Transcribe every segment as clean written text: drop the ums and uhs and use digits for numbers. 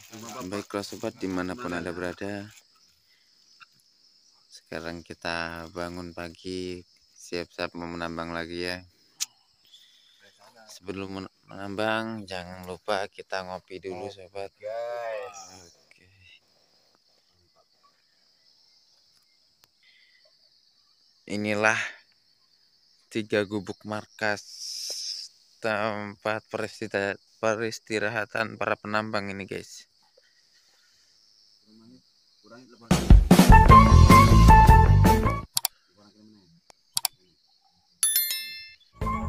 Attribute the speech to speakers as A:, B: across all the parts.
A: Baiklah sobat, dimanapun Anda berada, sekarang kita bangun pagi, siap-siap mau menambang lagi ya. Sebelum menambang, jangan lupa kita ngopi dulu sobat. Oke. Inilah 3 gubuk markas tempat peristirahatan para penambang ini guys.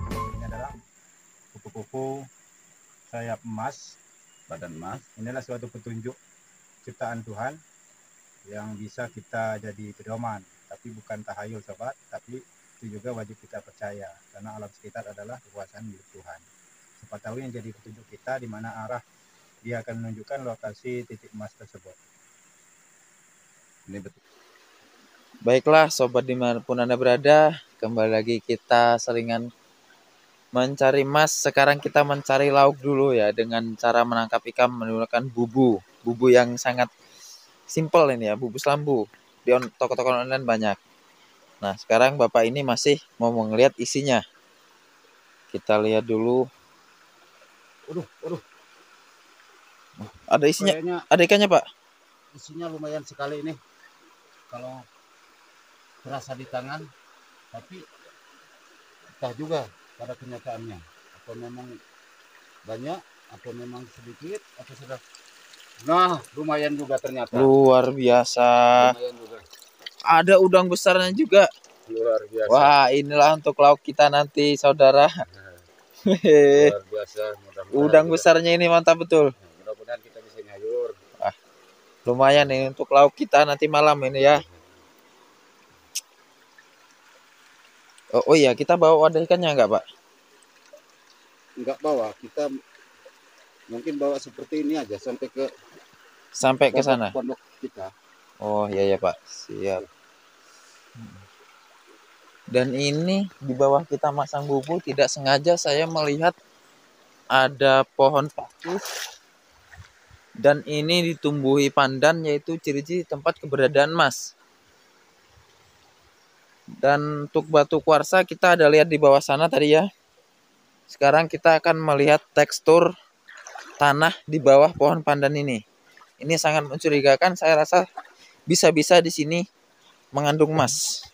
B: Ini adalah kupu-kupu sayap emas, badan emas. Inilah suatu petunjuk ciptaan Tuhan yang bisa kita jadi pedoman, tapi bukan tahayul sobat, tapi itu juga wajib kita percaya karena alam sekitar adalah kekuasaan milik Tuhan. Siapa tahu yang jadi petunjuk kita di mana arah dia akan menunjukkan lokasi titik emas tersebut. Ini betul.
A: Baiklah sobat, dimanapun Anda berada, kembali lagi kita selingan mencari emas. Sekarang kita mencari lauk dulu ya, dengan cara menangkap ikan menggunakan bubu yang sangat simple ini ya, bubu selambu. Di toko-toko online banyak. Nah sekarang bapak ini masih mau melihat isinya. Kita lihat dulu.
B: Waduh.
A: Ada isinya,
B: Kayaknya
A: ada ikannya pak.
B: isinya lumayan sekali ini. Kalau terasa di tangan, tapi entah juga pada kenyataannya. Atau memang banyak, atau memang sedikit, atau sudah. Nah, lumayan juga ternyata.
A: Luar biasa.
B: Lumayan juga.
A: Ada udang besarnya juga.
B: Luar biasa.
A: Wah, inilah untuk lauk kita nanti, saudara.
B: Luar biasa.
A: Udang besarnya ini mantap betul.
B: Mudah-mudahan kita bisa nyayur.
A: Lumayan ini untuk lauk kita nanti malam ini ya. Oh iya, kita bawa wadah ikannya enggak, Pak?
B: Enggak bawa, kita mungkin bawa seperti ini aja sampai ke
A: sana.
B: pondok kita.
A: Oh iya ya, Pak. Siap. Dan ini di bawah kita masang bubu, tidak sengaja saya melihat ada pohon pakis. Dan ini ditumbuhi pandan, yaitu ciri-ciri tempat keberadaan emas. Dan untuk batu kuarsa kita ada lihat di bawah sana tadi ya. Sekarang kita akan melihat tekstur tanah di bawah pohon pandan ini. Ini sangat mencurigakan. Saya rasa bisa-bisa di sini mengandung emas.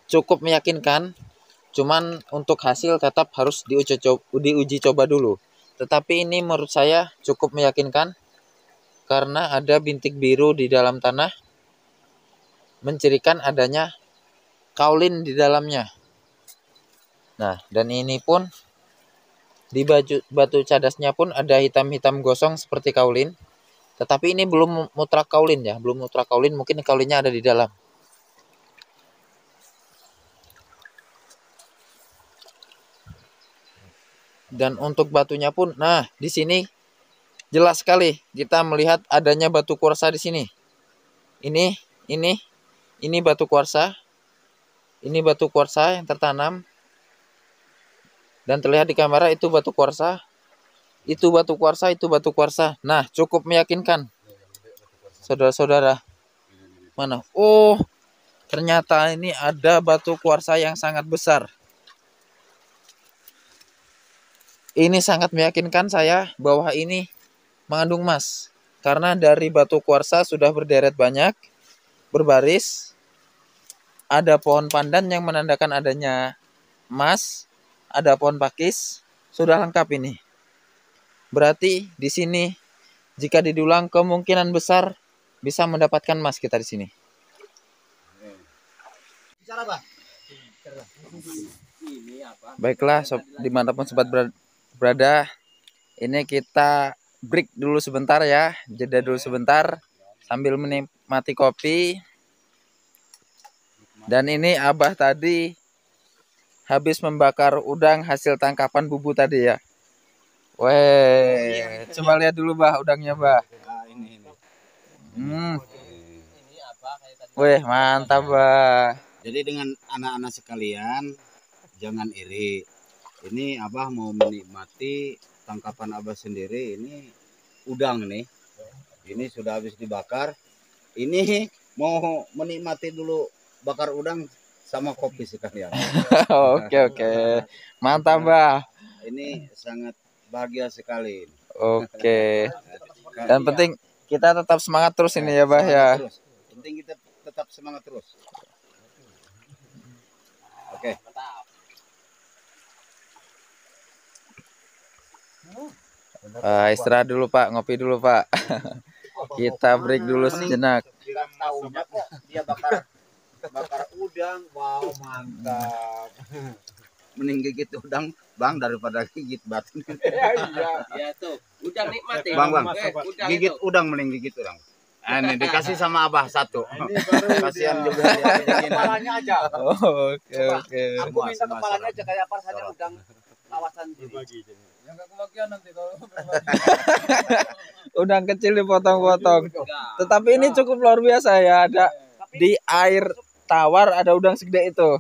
A: Cukup meyakinkan. Cuman untuk hasil tetap harus diuji coba dulu. Tetapi ini menurut saya cukup meyakinkan karena ada bintik biru di dalam tanah, mencirikan adanya kaulin di dalamnya. Nah, dan ini pun di batu cadasnya pun ada hitam-hitam gosong seperti kaulin. Tetapi ini belum mutrak kaulin ya, belum mutrak kaulin, mungkin kaulinnya ada di dalam. Dan untuk batunya pun, nah di sini jelas sekali kita melihat adanya batu kuarsa di sini. Ini batu kuarsa. Ini batu kuarsa yang tertanam. Dan terlihat di kamera itu batu kuarsa. Itu batu kuarsa, itu batu kuarsa. Nah, cukup meyakinkan. Saudara-saudara. Mana? Oh, ternyata ini ada batu kuarsa yang sangat besar. Ini sangat meyakinkan saya bahwa ini mengandung emas. Karena dari batu kuarsa sudah berderet banyak, berbaris. Ada pohon pandan yang menandakan adanya emas. Ada pohon pakis. Sudah lengkap ini. Berarti di sini jika didulang kemungkinan besar bisa mendapatkan emas kita di sini. Baiklah, dimanapun sobat berada, ini kita break dulu sebentar ya, jeda dulu sebentar sambil menikmati kopi. Dan ini Abah tadi habis membakar udang hasil tangkapan bubu tadi ya. Coba lihat dulu bah udangnya bah.
B: Nah, ini.
A: Ini Wih, mantap, Bah.
C: Jadi dengan anak-anak sekalian, jangan iri. Ini Abah mau menikmati tangkapan Abah sendiri. Ini udang nih. Ini sudah habis dibakar. Ini mau menikmati dulu bakar udang sama kopi sekalian.
A: Oke. Mantap, Bah.
C: Ini sangat bahagia sekali.
A: Oke. Dan penting kita tetap semangat terus ini ya, Bah ya.
C: Terus. Penting kita tetap semangat terus. Oke.
A: Istirahat dulu, Pak. Ngopi dulu, Pak. Kita break dulu sejenak.
C: Tahunya kok dia bakar udang. Wow, mantap. Mending gigit udang, Bang, daripada gigit batu.
D: Iya tuh. Udang nikmati.
C: Bang,
D: Udang
C: gigit
D: itu.
C: udang mending gigit udang. Ini dikasih sama Abah satu. Kasihan juga dia.
D: Kepalanya aja.
A: Oke.
D: Aku minta kepalanya aja kayak apa saja udang kawasan sini.
B: Yang nggak kebagian nanti kalau
A: Udang kecil dipotong-potong. Tetapi ini cukup luar biasa ya. Ada di air tawar ada udang segede itu.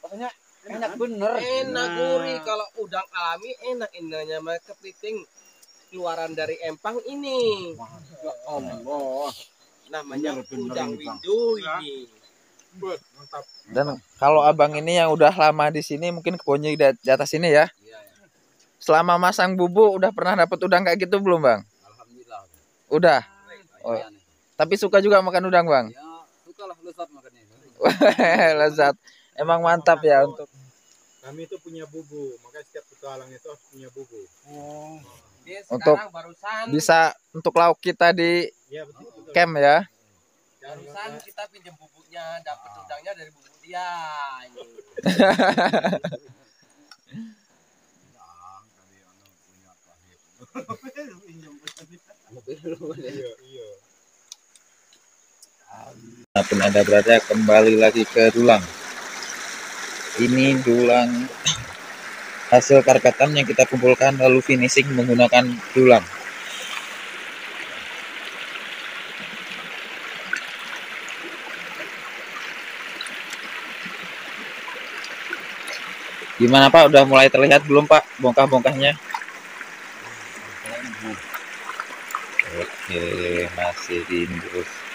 D: Rasanya enak bener. Enak gurih kalau udang alami enak indahnya mah kepiting keluaran dari empang ini. Ya Allah. Namanya udang windu ini.
B: mantap.
A: Dan kalau abang ini yang udah lama di sini mungkin kebunnya di atas ini ya. Selama masang bubu udah pernah dapat udang kayak gitu belum, Bang?
D: Alhamdulillah.
A: Udah. Oh. Tapi suka juga makan udang, Bang?
D: Ya, sukalah lezat makannya.
A: Lezat. Emang mantap ya untuk
B: Kami itu punya bubu, makanya setiap petualang itu harus punya bubu.
D: Dia
A: Untuk
D: sekarang barusan
A: bisa untuk lauk kita di
B: Iya betul.
A: camp ya.
D: barusan kita pinjam bubuknya, dapat udangnya dari bubuk dia. Ini.
B: Iya.
A: Pun Anda berada kembali lagi ke dulang. Ini dulang hasil karkatan yang kita kumpulkan lalu finishing menggunakan dulang. Gimana, Pak? Udah mulai terlihat belum, Pak, bongkah-bongkahnya? Oke, masih diindus.